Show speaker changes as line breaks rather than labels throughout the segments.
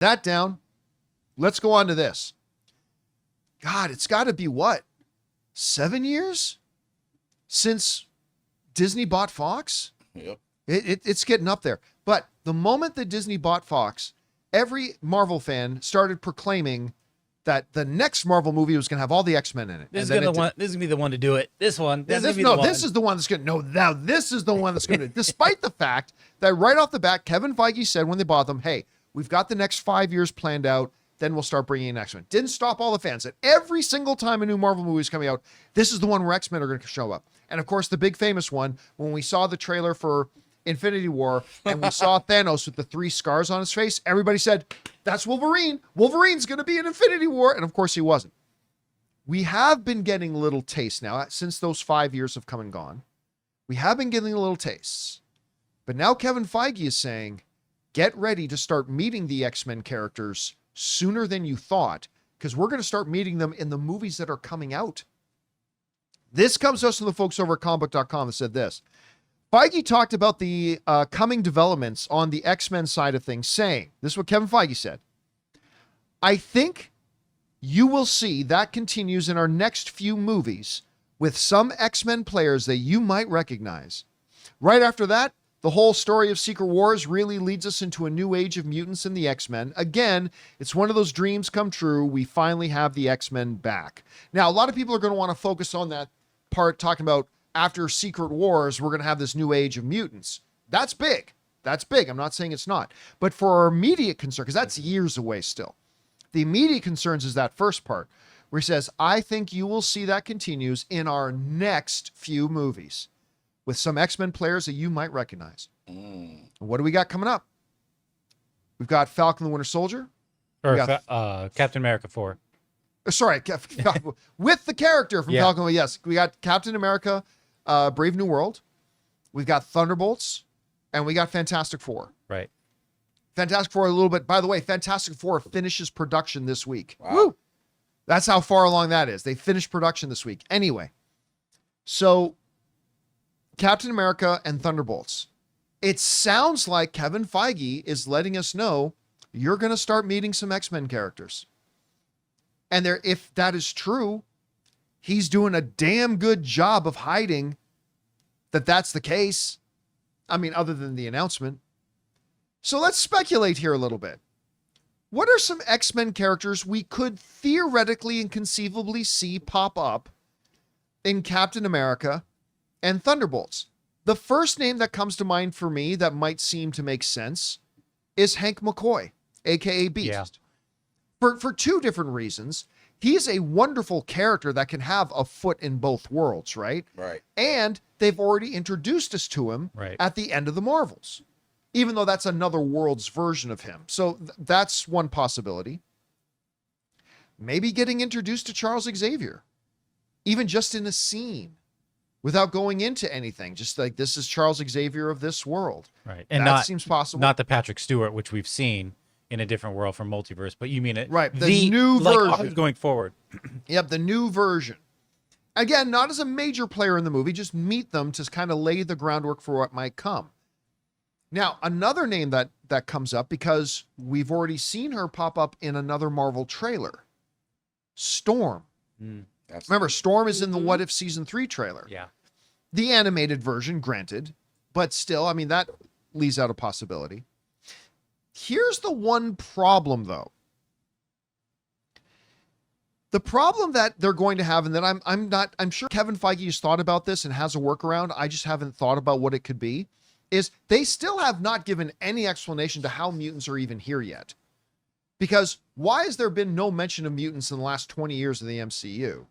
That down. Let's go on to this. God, it's got to be what? 7 years since Disney bought Fox?
Yep.
It's getting up there. But the moment that Disney bought Fox, every Marvel fan started proclaiming that the next Marvel movie was going to have all the X-Men in it.
This is gonna be the one to do it. This one. This is the one.
This is the one that's going to. No, now this is the one that's going to. Despite the fact that right off the bat, Kevin Feige said when they bought them, "Hey, we've got the next 5 years planned out. Then we'll start bringing in X-Men." Didn't stop all the fans. And every single time a new Marvel movie is coming out, this is the one where X-Men are going to show up. And of course, the big famous one when we saw the trailer for Infinity War and we saw Thanos with the 3 scars on his face, everybody said, "That's Wolverine. Wolverine's going to be in Infinity War." And of course he wasn't. We have been getting little tastes now since those 5 years have come and gone. We have been getting little tastes. But now Kevin Feige is saying, get ready to start meeting the X-Men characters sooner than you thought, because we're going to start meeting them in the movies that are coming out. This comes to us from the folks over at comicbook.com that said this. Feige talked about the coming developments on the X-Men side of things, saying, this is what Kevin Feige said, "I think you will see that continues in our next few movies with some X-Men players that you might recognize. Right after that, the whole story of Secret Wars really leads us into a new age of mutants and the X-Men. Again, it's one of those dreams come true. We finally have the X-Men back." Now, a lot of people are going to want to focus on that part talking about after Secret Wars, we're going to have this new age of mutants. That's big. That's big. I'm not saying it's not. But for our immediate concern, because that's years away still, the immediate concerns is that first part where he says, "I think you will see that continues in our next few movies with some X-Men players that you might recognize." What do we got coming up? We've got Falcon the Winter Soldier.
Or Captain America 4.
Sorry, with the character from Falcon. Yes, we got Captain America, Brave New World. We've got Thunderbolts, and we got Fantastic Four.
Right.
Fantastic Four a little bit. By the way, Fantastic Four finishes production this week.
Wow.
Woo! That's how far along that is. They finished production this week. Anyway, so Captain America and Thunderbolts. It sounds like Kevin Feige is letting us know you're going to start meeting some X-Men characters. And there, if that is true, he's doing a damn good job of hiding that that's the case. I mean, other than the announcement. So let's speculate here a little bit. What are some X-Men characters we could theoretically and conceivably see pop up in Captain America and Thunderbolts? The first name that comes to mind for me that might seem to make sense is Hank McCoy, aka Beast.
Yeah.
For 2 different reasons. He's a wonderful character that can have a foot in both worlds, right?
Right.
And they've already introduced us to him at the end of the Marvels, even though that's another world's version of him. So that's one possibility. Maybe getting introduced to Charles Xavier, even just in a scene without going into anything. Just like, this is Charles Xavier of this world.
Right. And
that seems possible.
Not the Patrick Stewart, which we've seen in a different world from Multiverse, but you mean it.
Right. The new version.
Going forward.
Yep. The new version. Again, not as a major player in the movie, just meet them to kind of lay the groundwork for what might come. Now, another name that comes up, because we've already seen her pop up in another Marvel trailer, Storm. Remember, Storm is in the What If Season 3 trailer.
Yeah.
The animated version, granted, but still, I mean, that leaves out a possibility. Here's the one problem, though. The problem that they're going to have, and that I'm sure Kevin Feige has thought about this and has a workaround, I just haven't thought about what it could be, is they still have not given any explanation to how mutants are even here yet. Because why has there been no mention of mutants in the last 20 years of the MCU?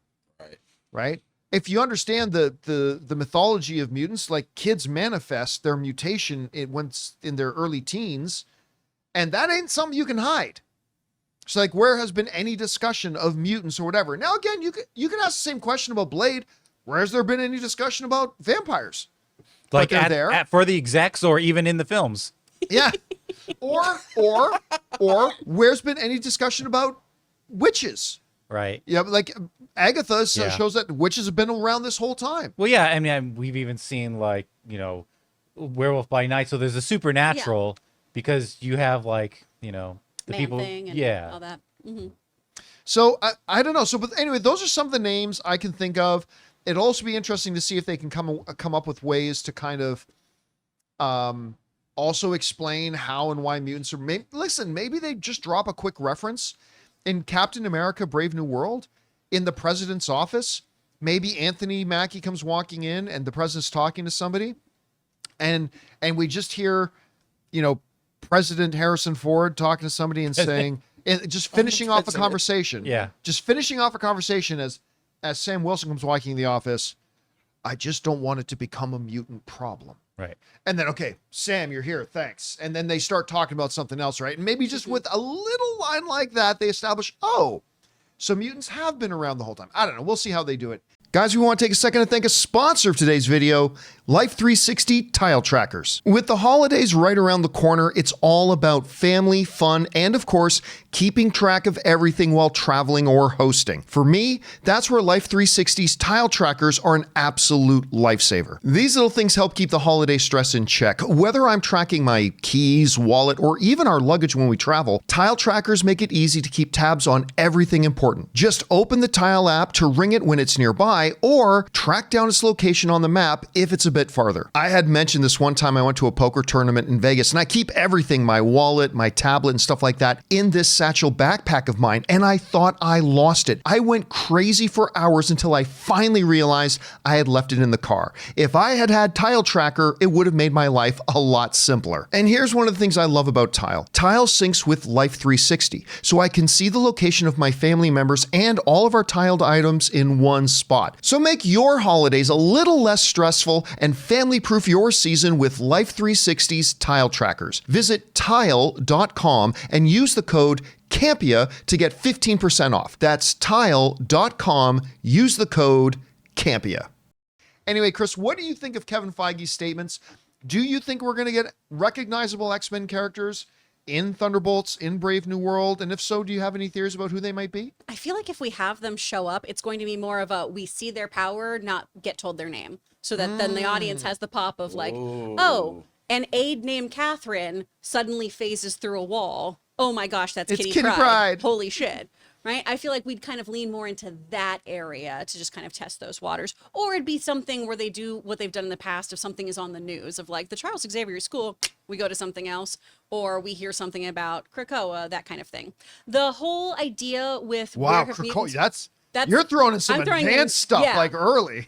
Right? If you understand the mythology of mutants, like kids manifest their mutation once in their early teens, and that ain't something you can hide. It's like, where has been any discussion of mutants or whatever? Now, again, you can ask the same question about Blade. Where has there been any discussion about vampires?
Like
there
for the execs or even in the films.
Yeah. Or where's been any discussion about witches?
Right.
Yeah, like Agatha shows that witches have been around this whole time.
Well, yeah, I mean, we've even seen, like, Werewolf by Night. So there's a supernatural because you have, like, the
Man
people,
thing and
yeah.
all that. Mm-hmm.
So I don't know. So, but anyway, those are some of the names I can think of. It'll also be interesting to see if they can come up with ways to kind of also explain how and why mutants are. Maybe they just drop a quick reference in Captain America: Brave New World in the president's office. Maybe Anthony Mackie comes walking in and the president's talking to somebody, and we just hear, President Harrison Ford talking to somebody and saying, and just finishing off a conversation.
Yeah.
Just finishing off a conversation as Sam Wilson comes walking in the office. I just don't want it to become a mutant problem.
Right.
And then, okay, Sam, you're here. Thanks. And then they start talking about something else, right? And maybe just with a little line like that, they establish, oh, so mutants have been around the whole time. I don't know. We'll see how they do it. Guys, we want to take a second to thank a sponsor of today's video, Life 360 Tile Trackers. With the holidays right around the corner, it's all about family, fun, and of course, keeping track of everything while traveling or hosting. For me, that's where Life 360's Tile Trackers are an absolute lifesaver. These little things help keep the holiday stress in check. Whether I'm tracking my keys, wallet, or even our luggage when we travel, Tile Trackers make it easy to keep tabs on everything important. Just open the Tile app to ring it when it's nearby, or track down its location on the map if it's a bit farther. I had mentioned this one time I went to a poker tournament in Vegas, and I keep everything, my wallet, my tablet, and stuff like that, in this satchel backpack of mine, and I thought I lost it. I went crazy for hours until I finally realized I had left it in the car. If I had had Tile Tracker, it would have made my life a lot simpler. And here's one of the things I love about Tile. Tile syncs with Life 360, so I can see the location of my family members and all of our tiled items in one spot. So make your holidays a little less stressful and family-proof your season with Life 360's Tile Trackers. Visit tile.com and use the code Campea to get 15% off. That's tile.com. Use the code Campea. Anyway, Chris, what do you think of Kevin Feige's statements? Do you think we're going to get recognizable X-Men characters in Thunderbolts, in Brave New World? And if so, do you have any theories about who they might be?
I feel like if we have them show up, it's going to be more of a we see their power, not get told their name. So that then the audience has the pop of like, oh, an aide named Catherine suddenly phases through a wall. Oh my gosh, that's
It's
Kitty
Kitty Pryde.
Holy shit. Right? I feel like we'd kind of lean more into that area to just kind of test those waters. Or it'd be something where they do what they've done in the past if something is on the news of like the Charles Xavier School, we go to something else, or we hear something about Krakoa, that kind of thing. The whole idea with
Wow,
Krakoa,
Krakoa, that's you're throwing in some advanced stuff like early.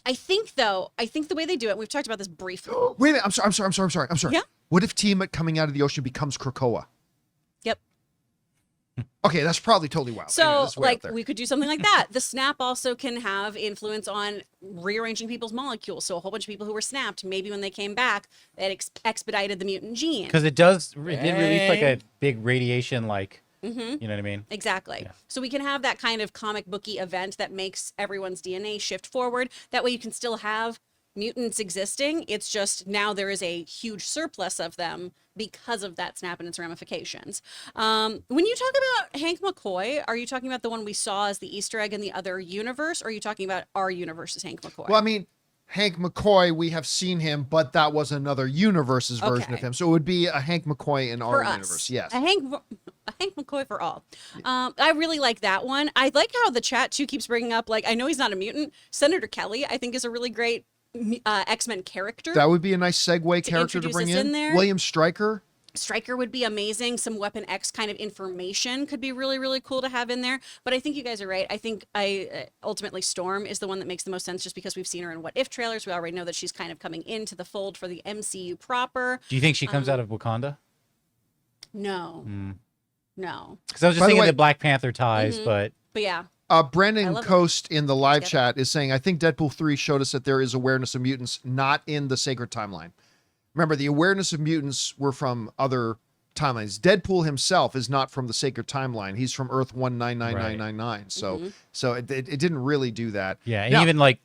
I think the way they do it, we've talked about this briefly.
Wait a minute, I'm sorry.
Yeah.
What if Tiamat coming out of the ocean becomes Krakoa?
Yep.
Okay, that's probably totally wild.
So,
Anyway, that's way out
like,
there.
we could do something like that. The snap also can have influence on rearranging people's molecules. So a whole bunch of people who were snapped, maybe when they came back, that expedited the mutant gene.
Because it did release like a big radiation, like, you know what I mean?
Exactly.
Yeah.
So we can have that kind of comic booky event that makes everyone's DNA shift forward. That way you can still have mutants existing. It's just now there is a huge surplus of them because of that snap and its ramifications. When you talk about Hank McCoy, are you talking about the one we saw as the Easter egg in the other universe, or are you talking about our universe's Hank McCoy?
Well, I mean, Hank McCoy, we have seen him, but that was another universe's version of him. So it would be a Hank McCoy in our universe. Yes.
A Hank McCoy for all. I really like that one. I like how the chat too keeps bringing up, like, I know he's not a mutant. Senator Kelly, I think, is a really great X-Men character.
That would be a nice segue character to bring in. William Stryker.
Stryker would be amazing. Some Weapon X kind of information could be really, really cool to have in there. But I think you guys are right. I think ultimately Storm is the one that makes the most sense just because we've seen her in What If trailers. We already know that she's kind of coming into the fold for the MCU proper.
Do you think she comes out of Wakanda?
No. No.
Because I was just thinking the Black Panther ties, but
yeah.
Brendan Coast in the live chat is saying, I think Deadpool 3 showed us that there is awareness of mutants not in the sacred timeline. Remember, the awareness of mutants were from other timelines. Deadpool himself is not from the sacred timeline. He's from Earth 199999. So it didn't really do that.
Yeah, and even like,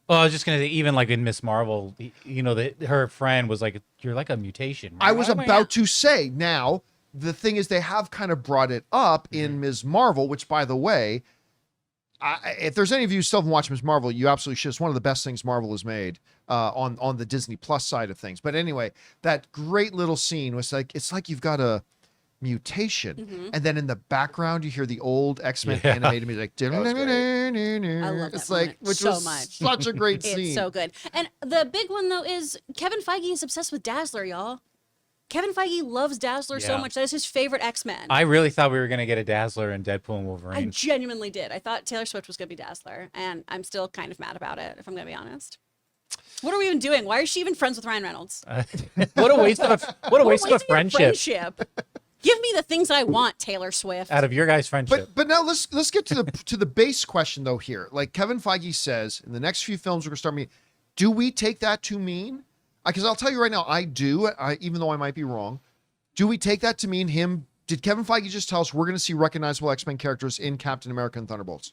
well, I was just gonna say, even like in Miss Marvel, you know, her friend was like, "You're like a mutation."
I was about to say, now the thing is, they have kind of brought it up in Ms. Marvel, which, by the way, if there's any of you who still haven't watched Ms. Marvel, you absolutely should. It's one of the best things Marvel has made on the Disney Plus side of things. But anyway, that great little scene was like, it's like you've got a mutation. And then in the background, you hear the old X-Men
Yeah.
animated music.
I love
It's
that
like,
moment
which
so
was
much.
such a great scene.
It's so good. And the big one though is Kevin Feige is obsessed with Dazzler, y'all. Kevin Feige loves Dazzler so
Yeah.
much. That is his favorite X-Men.
I really thought we were gonna get a Dazzler in Deadpool and
I
Wolverine.
genuinely did. I thought Taylor Swift was going to be Dazzler, and I'm still kind of mad about it, if I'm going to be honest. What are we even doing? Why is she even friends with Ryan Reynolds?
What a waste of a waste of a
your
friendship.
Give me the things I want, Taylor Swift.
Out of your guys' friendship.
But now let's get to the base question though here. Like Kevin Feige says, in the next few films we're gonna start meeting. Do we take that to mean? Because I'll tell you right now, I do. Even though I might be wrong. Do we take that to mean him? Did Kevin Feige just tell us we're going to see recognizable X-Men characters in Captain America and Thunderbolts?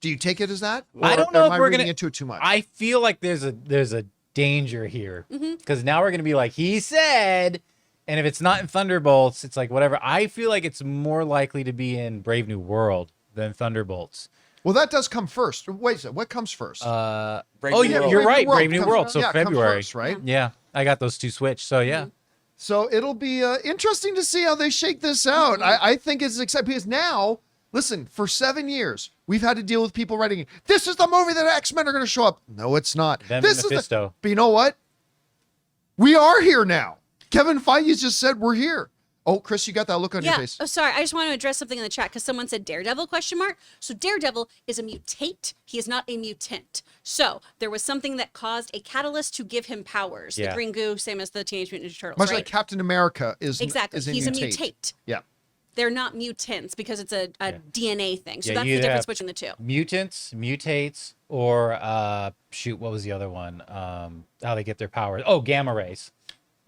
Do you take it as that?
I don't know
am
if
I
we're
reading
gonna
into it too much.
I feel like there's a danger here because now we're gonna be like he said, and if it's not in Thunderbolts, it's like whatever. I feel like it's more likely to be in Brave New World than Thunderbolts.
Well, that does come first. Wait a second. What comes first?
Oh
New
yeah,
World.
you're right. Brave
comes-
New World. So
yeah, comes
February.
first, right?
Yeah, I got those two switched. So yeah.
So it'll be interesting to see how they shake this out. I think it's exciting because now, listen, for 7 years, we've had to deal with people writing, this is the movie that X-Men are going to show up. No, it's not.
Them
This
and
is
Mephisto.
But you know what? We are here now. Kevin Feige just said we're here. Oh, Chris, you got that look on your
yeah.
face.
Oh, sorry. I just want to address something in the chat because someone said Daredevil ? So Daredevil is a mutate. He is not a mutant. So there was something that caused a catalyst to give him powers.
Yeah.
The green goo, same as the Teenage Mutant Ninja Turtles.
Much
right?
like Captain America is
Exactly.
Is a
He's
mutate.
a mutate.
Yeah.
They're not mutants because it's a DNA thing. So
Yeah,
that's
you
the
either
difference
have
between the two.
Mutants, mutates, or shoot, what was the other one? How they get their powers? Oh, gamma rays.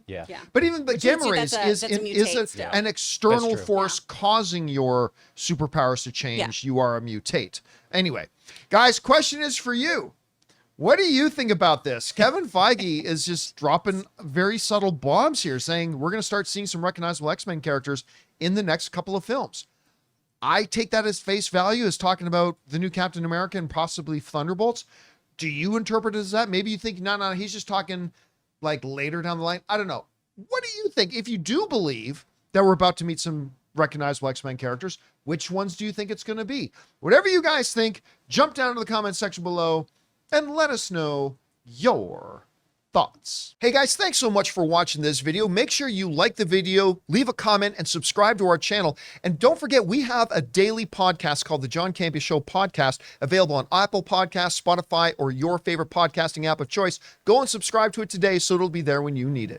Yeah.
Yeah.
But even the
Which means
gamma rays
that's a-
is
that's a
an,
mutate still.
an external
That's true.
force causing your superpowers to change. You are a mutate. Anyway, guys, question is for you. What do you think about this? Kevin Feige is just dropping very subtle bombs here, saying we're going to start seeing some recognizable X-Men characters in the next couple of films. I take that as face value, as talking about the new Captain America and possibly Thunderbolts. Do you interpret it as that? Maybe you think, no, he's just talking like later down the line. I don't know. What do you think? If you do believe that we're about to meet some recognizable X-Men characters, which ones do you think it's going to be? Whatever you guys think, jump down to the comment section below and let us know your thoughts. Hey guys, thanks so much for watching this video. Make sure you like the video, leave a comment, and subscribe to our channel. And don't forget, we have a daily podcast called the John Campea Show podcast, available on Apple Podcasts, Spotify, or your favorite podcasting app of choice. Go and subscribe to it today so it'll be there when you need it.